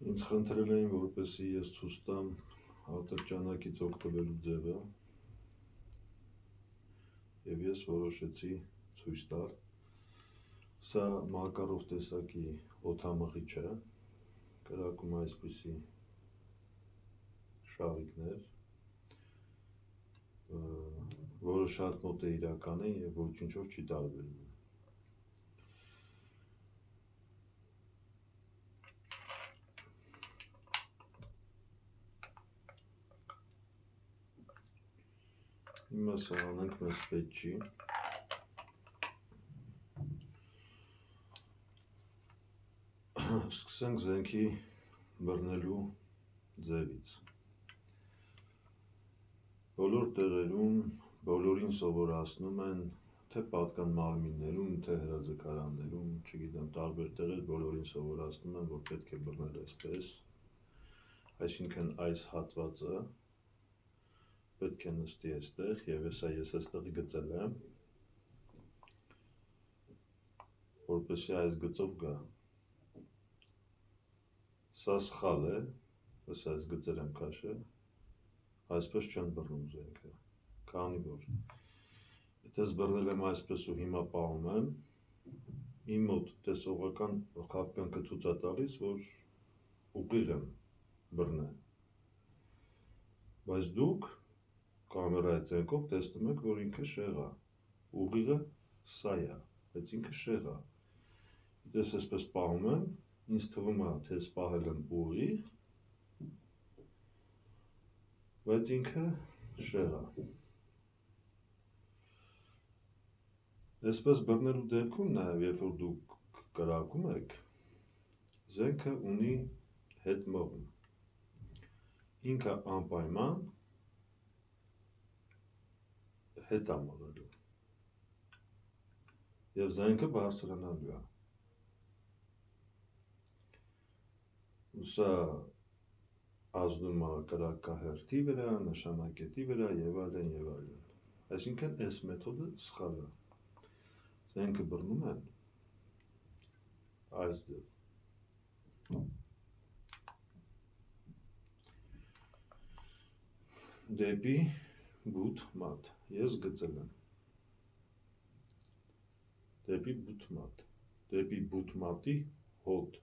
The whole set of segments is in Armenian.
Ինձ խնդրել էին, որպեսզի ես ցույց տամ ատրճանակից օգտվելու ձևը, եւ ես որոշեցի ցույց տալ։ Սա Մակարով տեսակի օդամղիչ է, կրակում այսպիսի շարիկներ, որը շատ մոտ է իրականին եւ ոչինչով չի տարբերվում։ Հիմա սա անենք մեզ պետք չի։ Սկսենք զենքի բռնելու ձևից։ Բոլոր տեղերում, բոլորին սովորացնում են, թե պատկան մարմիններում, թե հրաձգարաններում, չգիտեմ, տարբեր տեղեր բոլորին սովորացնում են, որ պետք է բռնել այսպես, այսինքն այս հատվածը պետք է նստի այստեղ, եւ ես այստեղ գծել եմ, որպեսզի այս գծով գա։ Սա սխալ է, այս գծեր եմ քաշել, այսպես չեն բռնում զենքը, քանի որ եթե բռնել եմ այսպես ու հիմա պահում եմ, իմ մոտ տեսողական խաբկանքը ցույց է տալիս, որ ուղիղ եմ բռնել, բայց դուք կամերայի ցանկով տեսնում եք, որ ինքը շեղ է, ուղիղը սա է, բայց ինքը շեղ է։ Ես այսպես պահում եմ, ինձ թվում է, թե ես պահել եմ ուղիղ, բայց ինքը շեղ է։ Այսպես բռնելու դեպքում նաև, երբ որ դուք կրակում եք, զենքը ունի հետմղում։ Ինքը անպայման հետ է մղելու եւ զենքը բարձրանալու է։ Սա ազդում է կրակահերթի վրա, նշանակետի վրա եւ այլն եւ այլն։ Այսինքն այս մեթոդը սխալ է։ Զենքը բռնում են այս ձև։ Դեպի բութ մատ, ես գծել եմ, դեպի բութ մատ, դեպի բութ մատի հոտ,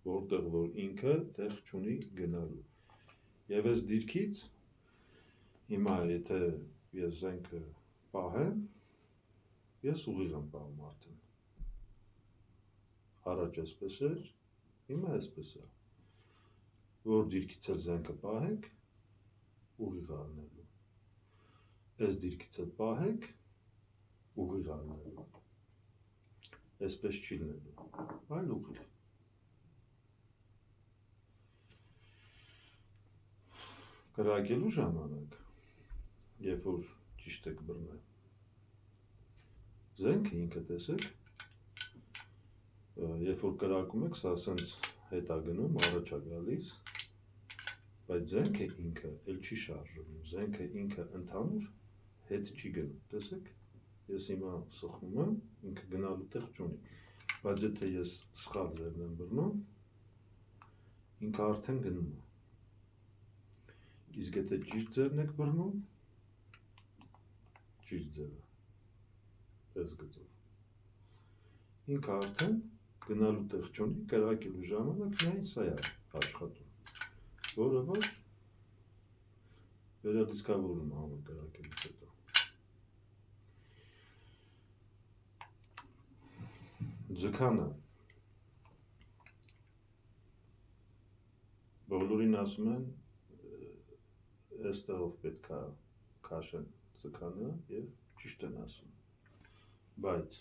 որտեղ որ ինքը տեղ չունի գնալու։ Եվ այս դիրքից, հիմա եթե ես զենքը պահեմ, ես ուղիղ եմ պահում արդեն։ Առաջ այսպես էր, հիմա այսպես է։ Որ դիրքից էլ զենքը պահեք, ուղիղ առնելու, այս դիրքից էլ պահեք, ուղիղ առնելու, այսպես չի լինելու, այլ ուղիղ։ Կրակելու ժամանակ, երբ որ ճիշտ եք բռնել, զենքը ինքը տեսեք, երբ որ կրակում եք, սա սենց հետ է գնում, առաջ է գալիս, բայց զենքը ինքը էլ չի շարժվում, զենքը ինքը ընդհանուր հետ չի գնում, տեսեք, ես հիմա սխնում եմ, ինքը գնալու տեղ չունի, բայց եթե ես սխալ ձևն եմ բռնում, ինքը արդեն գնում է, իսկ եթե ճիշտ ձևն եք բռնում, ճիշտ ձևը, այս գծով, ինքը արդեն գնալու տեղ չունի, կրակելու ժամանակ միայն սա է աշխատում, որը որ վերադիսկավորում անում կրակելուց հետո։ Ձգանը բոլորին ասում են, այստեղով պետք է քաշեն ձգանը եւ ճիշտ են ասում, բայց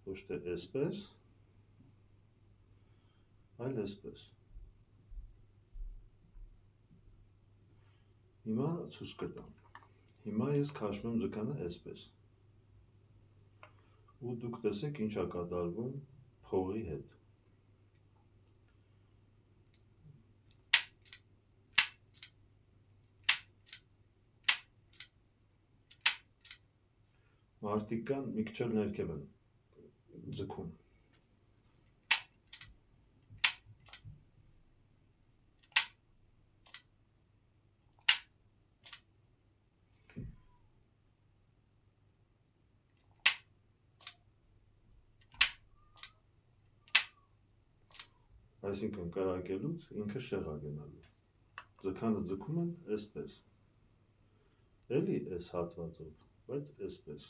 ոչ թե այսպես, այլ այսպես։ Հիմա ցույց կտամ։ Հիմա ես քաշում եմ ձգանը այսպես։ Ու դուք տեսեք ինչ է կատարվում փողի հետ։ Մարդիկ կան մի քիչ էլ ներքև են ձգում։ Այսինքն կրակելուց ինքը շեղա գնալու։ Ձգանը ձգում են այսպես։ Էլի այս հատվածով, բայց այսպես։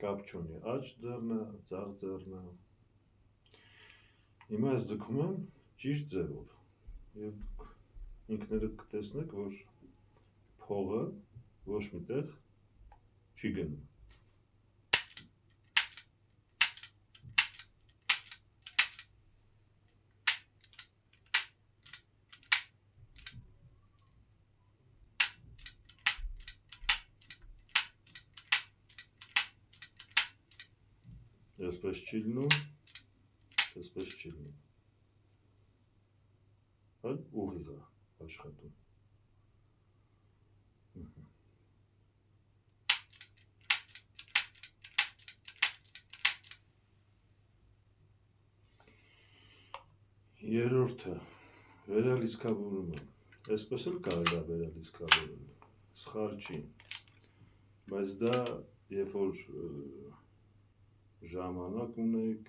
Կապ չունի, աջ ձեռնը, ձախ ձեռնը։ Հիմա ես ձգում եմ ճիշտ ձևով եւ ինքներդ կտեսնեք, որ փողը ոչ միտեղ չի գնում։ Այսպես չի լինում, այսպես չի լինում։ Այլ ուղիղ է աշխատում։ Երրորդը վերալիցքավորումը։ Այսպես էլ կարելի է վերալիցքավորել։ Սխալ չի։ Բայց դա երբ որ ժամանակ ունեք,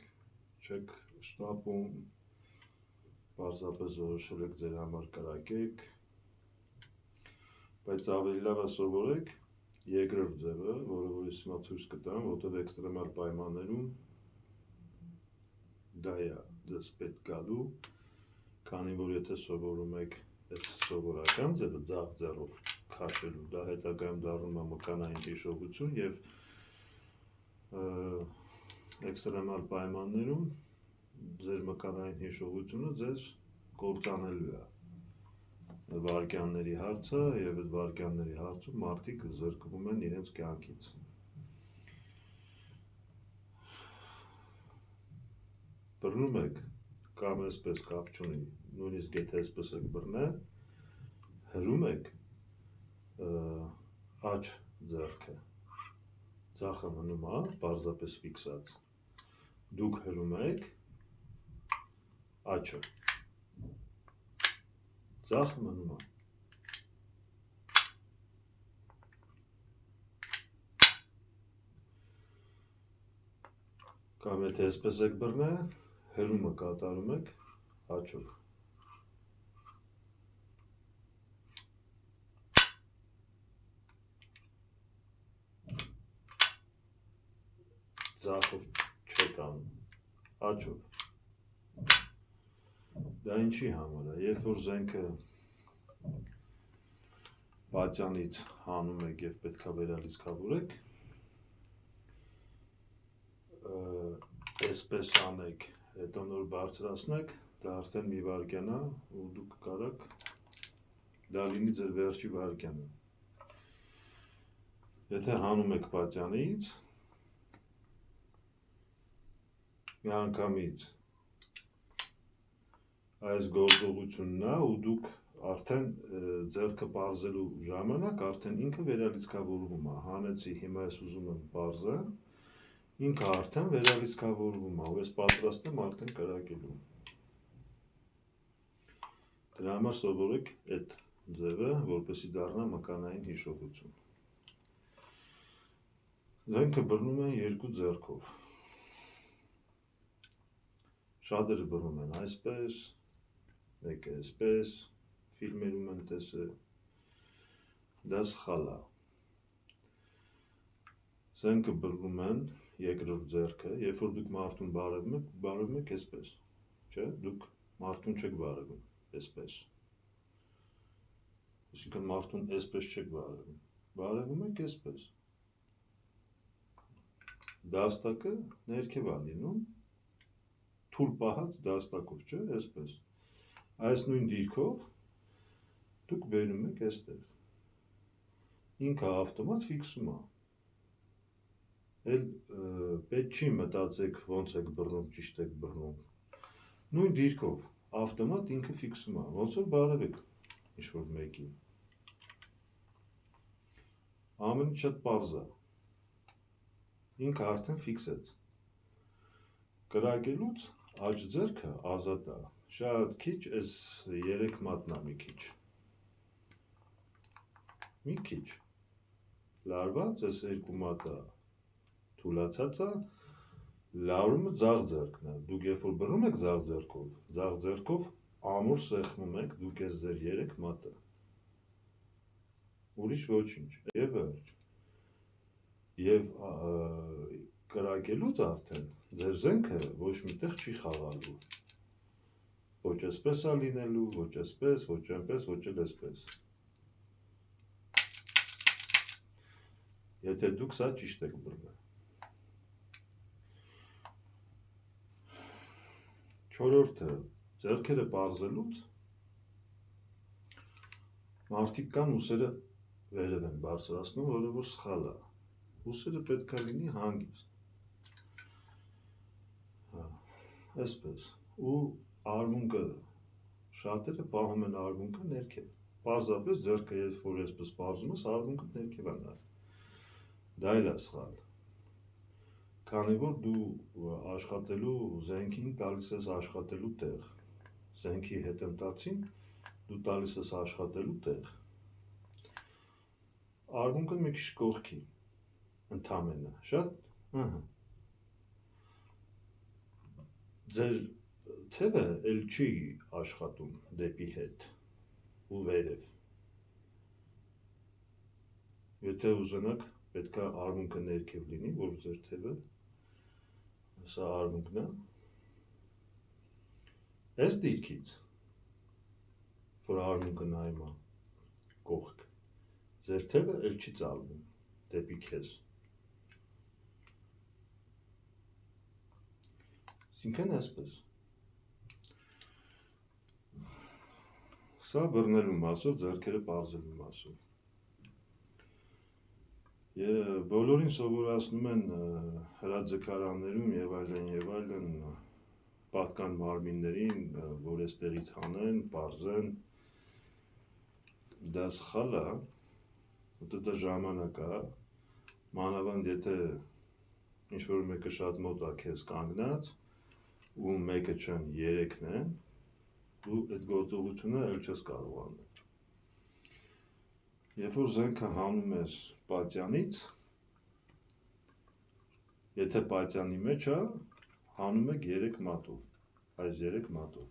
չեք շտապում, պարզապես որոշել եք ձեր համար կրակեք, բայց ավելի լավ է սովորեք երկրորդ ձևը, որը որ ես հիմա ցույց կտամ, որտեղ էքստրեմալ պայմաններում դա է ձեզ պետք գալու, քանի որ եթե սովորում եք այս սովորական ձևը ձախ ձեռով քաշելու, դա հետագայում դառնում է մկանային հիշողություն եւ էքստրեմալ պայմաններում ձեր մկանային հիշողությունը ձեզ կործանելու է։ Վարկյանների հարցը եւ այդ վարկյանների հարցում մարդիկ զրկվում են իրենց կյանքից։ Բռնում եք կամ այսպես կապ չունի, նույնիսկ եթե այսպես եք բռնել, հրում եք աջ ձեռքը, ձախը մնում է պարզապես ֆիքսած, դուք հրում եք աջը, ձախը մնում է։ Կամ եթե այսպես եք բռնել, հրումը կատարում եք աջով։ Ձախով չեք անում, աջով։ Դա ինչի համար է, երբ որ զենքը պատյանից հանում եք եւ պետքա վերալիցքավորեք, այսպես անեք, հետո նոր բարձրացնեք, դա արդեն մի վարկյան է, ու դուք կարաք դա լինի ձեր վերջի վարկյանը։ Եթե հանում եք պատյանից, միանգամից այս գործողությունն է ու դուք արդեն ձեռքը պարզելու ժամանակ արդեն ինքը վերալիցքավորվում է, հանեցի, հիմա ես ուզում եմ պարզեմ, ինքը արդեն վերալիցքավորվում է, ու ես պատրաստ եմ արդեն կրակելու։ Դրա համար սովորեք այդ ձևը, որպեսզի դառնա մկանային հիշողություն։ Զենքը բռնում են երկու ձեռքով։ Շատերը բռնում են այսպես, մեկը այսպես, ֆիլմերում են տեսել, դա սխալ է։ Զենքը բռնում են երկրորդ ձեռքը, երբ որ դուք մարդուն բարևում եք այսպես, չէ, դուք մարդուն չեք բարևում այսպես։ Այսինքն մարդուն այսպես չեք բարևում, բարևում եք այսպես։ Դաստակը ներքև է լինում, թույլ պահած դաստակով, չէ, այսպես։ Այս նույն դիրքով դուք բերում եք այստեղ։ Ինքը ավտոմատ ֆիքսում է։ Էլ պետք չի մտածեք ոնց եք բռնում, ճիշտ եք բռնում։ Նույն դիրքով ավտոմատ ինքը ֆիքսում է, ոնց որ բարևեք ինչ-որ մեկին։ Ամեն ինչ շատ պարզ է։ Ինքը արդեն ֆիքսեց։ Կրակելուց աջ ձեռքը ազատ է, շատ քիչ, այս 3 մատնա մի քիչ, լարված, այս 2 մատը թուլացած է, լարումը ձախ ձեռքն է, դուք երբ որ բռնում եք ձախ ձեռքով ամուր սեղմում եք դուք ես ձեր 3 մատը, ուրիշ ոչինչ, և վերջ, և կրակելուց արդեն ձեր զենքը ոչ միտեղ չի խաղալու, ոչ այսպես է լինելու, ոչ այսպես, ոչ այնպես, ոչ էլ այսպես, եթե դուք սա ճիշտ եք բռնել։ Չորրորդը, ձեռքերը պարզելուց մարդիկ կան ուսերը վերև են բարձրացնում, որը որ սխալ է, ուսերը պետք է լինի հանգիստ, այսպես, ու արմունկը, շատերը պահում են արմունկը ներքև, պարզապես ձեռքը երբ որ այսպես պարզում ես, արմունկը ներքև է նայում, դա էլ է սխալ, քանի որ դու աշխատելու զենքին տալիս ես աշխատելու տեղ, զենքի հետընթացին դու տալիս ես աշխատելու տեղ, արմունկը մի քիչ կողքի, ընդամենը, շատ, ձեր թևը էլ չի աշխատում դեպի հետ ու վերև, եթե ուզենաք պետք է արմունկը ներքև լինի, որ ձեր թևը, սա արմունկն է, այս դիրքից, որ արմունկը նայում է կողք, ձեր թևը էլ չի ծալվում դեպի քեզ, այսինքն այսպես, սա բռնելու մասով, ձեռքերը պարզելու մասով, բոլորին սովորացնում են հրաձգարաններում և այլն, պատկան մարմիններին, որ այստեղից հանեն, պարզեն, դա սխալ է, դա ժամանակ է, մանավանդ եթե ինչ-որ մեկը շատ մոտ է քեզ կանգնած, ու մեկը չեն 3-ն են, դու այդ գործողությունը էլ չես կարող անել, երբ որ զենքը հանում ես պատյանից, եթե պատյանի մեջ է, հանում եք 3 մատով, այս 3 մատով,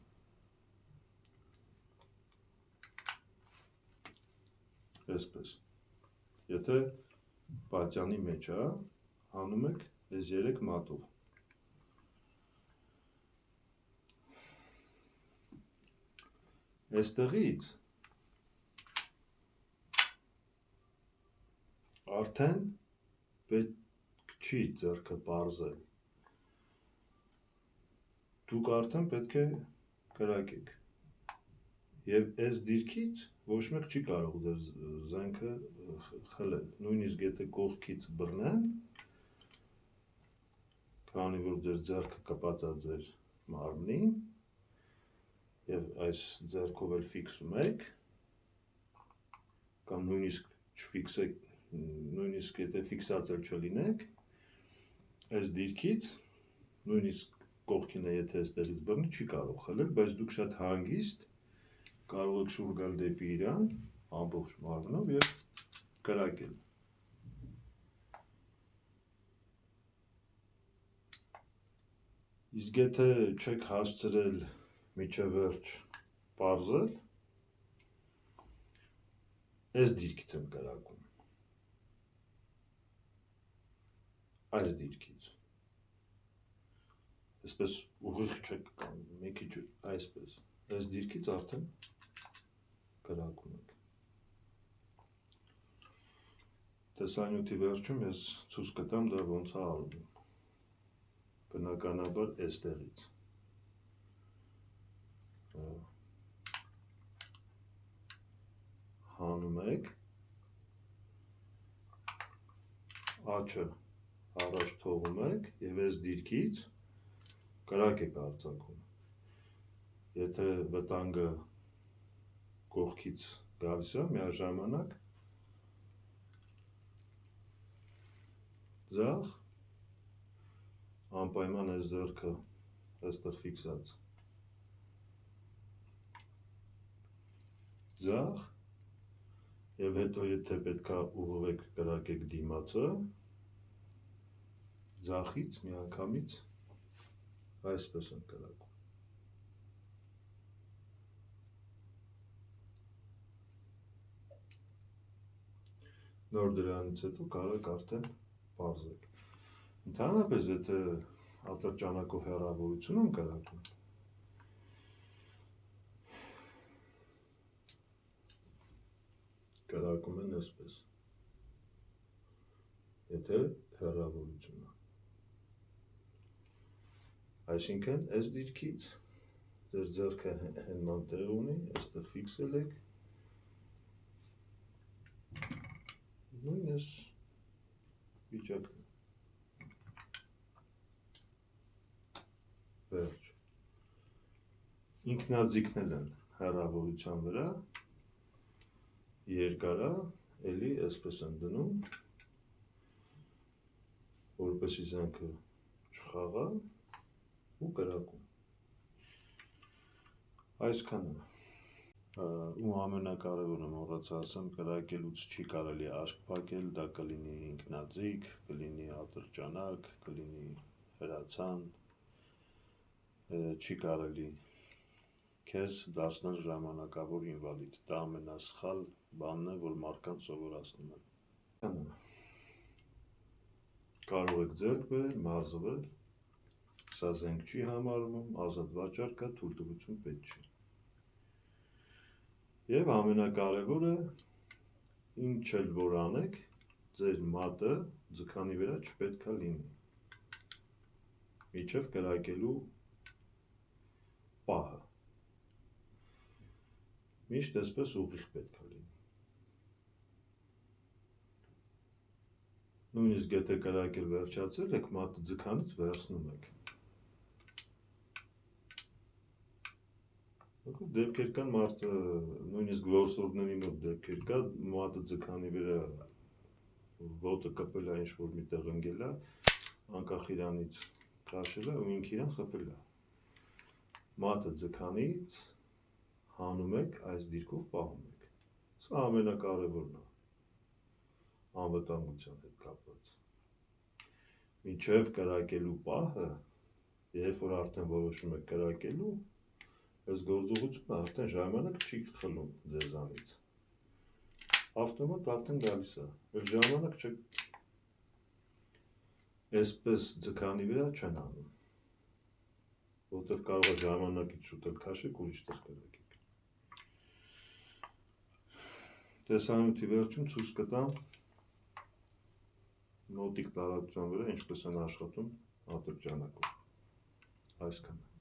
այսպես, եթե պատյանի մեջ է, հանում եք այս 3 մատով, այստեղից արդեն պետք չի ձեռքը պարզել, դուք արդեն պետք է կրակեք, և այս դիրքից ոչ մեկ չի կարող ձեր զենքը խլել, նույնիսկ եթե կողքից բռնեն, քանի որ ձեր ձեռքը կպած է ձեր մարմնին, և այս ձեռքով էլ ֆիքսում եք, կամ նույնիսկ չֆիքսեք, նույնիսկ եթե ֆիքսած էլ չլինեք, այս դիրքից, նույնիսկ կողքին է եթե այստեղից բռնի, չի կարող խլել, բայց դուք շատ հանգիստ կարող եք շուռ գալ դեպի իրան, ամբողջ մարմնով և կրակել։ Իսկ եթե չեք հասցրել մինչև վերջ պարզել, այս դիրքից եմ կրակում, այս դիրքից, այսպես ուղիղ չեք կանգնում, մի քիչ այսպես, այս դիրքից արդեն կրակում եք։ Տեսանյութի վերջում ես ցույց կտամ դա ոնց է արվում, բնականաբար այստեղից, հանում եք, աչը առաջ թողում եք և այս դիրքից կրակ եք արձակում, եթե վտանգը կողքից գալիս է, միաժամանակ ձախ, անպայման այս ձեռքը այստեղ ֆիքսած, ձախ, և հետո եթե պետք է ուղղվեք կրակեք դիմացը, ձախից միանգամից այսպես ենք կրակում։ Նոր դրանից հետո կարող եք արդեն պարզեք։ Ընդհանրապես, եթե ատրճանակով հեռավորություն են կրակում, կրակում են այսպես, եթե հեռավորություն է։ Այսինքն, այս դիրքից ձեր ձեռքը հենման տեղ ունի, այստեղ ֆիքսել եք, նույն այս վիճակն է։ Վերջ։ Ինքնաձիգնել են հեռավորության վրա, երկարա, էլի այսպես են դնում, որպեսզի զենքը չխաղա ու կրակում։ Այսքանը։ Ու ամենակարևորը մոռացա ասեմ, կրակելուց չի կարելի աշկ փակել, դա կլինի ինքնաձիգ, կլինի ատրճանակ, կլինի հրացան, չի կարելի քեզ դարձնել ժամանակավոր ինվալիդ, դա ամենասխալ բանն է, որ մարդկանց սովորացնում են։ Կարող եք ձեռք բերել, մարզվել, սա զենք չի համարվում, ազատ վաճառք կա, թույլտվություն պետք չի։ Եվ ամենակարևորը, ինչ էլ որ անեք, ձեր մատը ձգանի վրա չպետք է լինի, մինչև կրակելու պահը, միշտ այսպես ուղիղ պետք է լինի։ Նույնիսկ եթե կրակել վերջացել եք, մատը ձգանից վերցնում եք։ Դեպքեր կան մարդը, նույնիսկ որսորդների մոտ դեպքեր կա, մատը ձգանի վրա ոտը կպել է, ինչ-որ միտեղ ընկել է, անկախ իրանից քաշել է ու ինքը իրան խփել է։ Մատը ձգանից հանում եք, այս դիրքով պահում եք։ Սա ամենակարևորն է, անվտանգության հետ կապված։ Մինչև կրակելու պահը, երբ որ արդեն որոշում եք կրակելու, այս գործողությունը արդեն ժամանակ չի խլում ձեզանից։ Ավտոմատ արդեն գալիս է, այս ժամանակ չեք այսպես ձգանի վրա չեն անում, որտեղ կարող է ժամանակից շուտ էլ քաշեք ուրիշ տեղ կրակեք։ Տեսանյութի վերջում ցույց կտամ նոտիկ տարածության վրա ինչպես են աշխատում ատրճանակով։ Այսքանը։